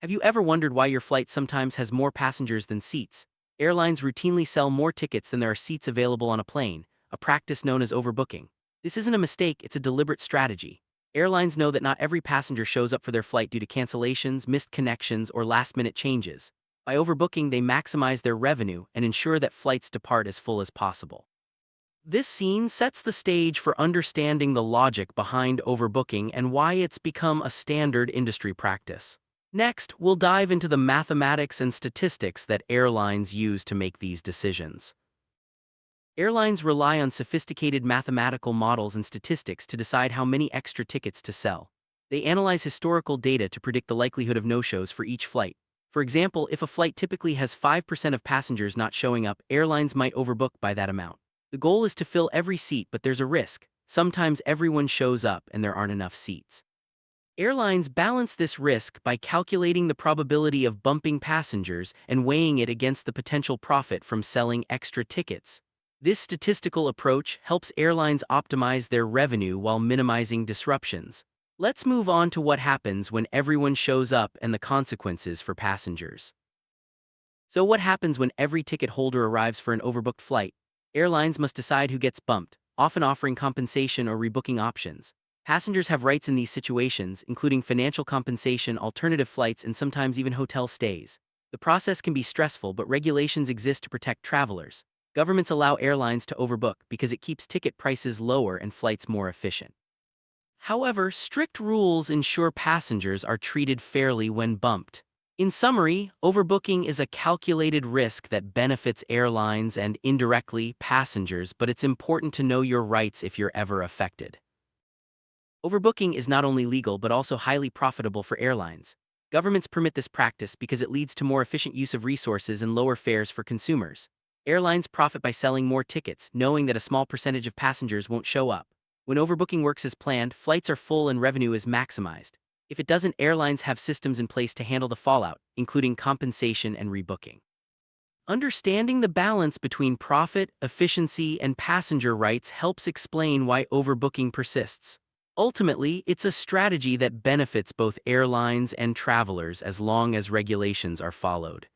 Have you ever wondered why your flight sometimes has more passengers than seats? Airlines routinely sell more tickets than there are seats available on a plane, a practice known as overbooking. This isn't a mistake, it's a deliberate strategy. Airlines know that not every passenger shows up for their flight due to cancellations, missed connections, or last-minute changes. By overbooking, they maximize their revenue and ensure that flights depart as full as possible. This scene sets the stage for understanding the logic behind overbooking and why it's become a standard industry practice. Next, we'll dive into the mathematics and statistics that airlines use to make these decisions. Airlines rely on sophisticated mathematical models and statistics to decide how many extra tickets to sell. They analyze historical data to predict the likelihood of no-shows for each flight. For example, if a flight typically has 5% of passengers not showing up, airlines might overbook by that amount. The goal is to fill every seat, but there's a risk. Sometimes everyone shows up and there aren't enough seats. Airlines balance this risk by calculating the probability of bumping passengers and weighing it against the potential profit from selling extra tickets. This statistical approach helps airlines optimize their revenue while minimizing disruptions. Let's move on to what happens when everyone shows up and the consequences for passengers. So what happens when every ticket holder arrives for an overbooked flight? Airlines must decide who gets bumped, often offering compensation or rebooking options. Passengers have rights in these situations, including financial compensation, alternative flights, and sometimes even hotel stays. The process can be stressful, but regulations exist to protect travelers. Governments allow airlines to overbook because it keeps ticket prices lower and flights more efficient. However, strict rules ensure passengers are treated fairly when bumped. In summary, overbooking is a calculated risk that benefits airlines and indirectly passengers, but it's important to know your rights if you're ever affected. Overbooking is not only legal but also highly profitable for airlines. Governments permit this practice because it leads to more efficient use of resources and lower fares for consumers. Airlines profit by selling more tickets, knowing that a small percentage of passengers won't show up. When overbooking works as planned, flights are full and revenue is maximized. If it doesn't, airlines have systems in place to handle the fallout, including compensation and rebooking. Understanding the balance between profit, efficiency, and passenger rights helps explain why overbooking persists. Ultimately, it's a strategy that benefits both airlines and travelers as long as regulations are followed.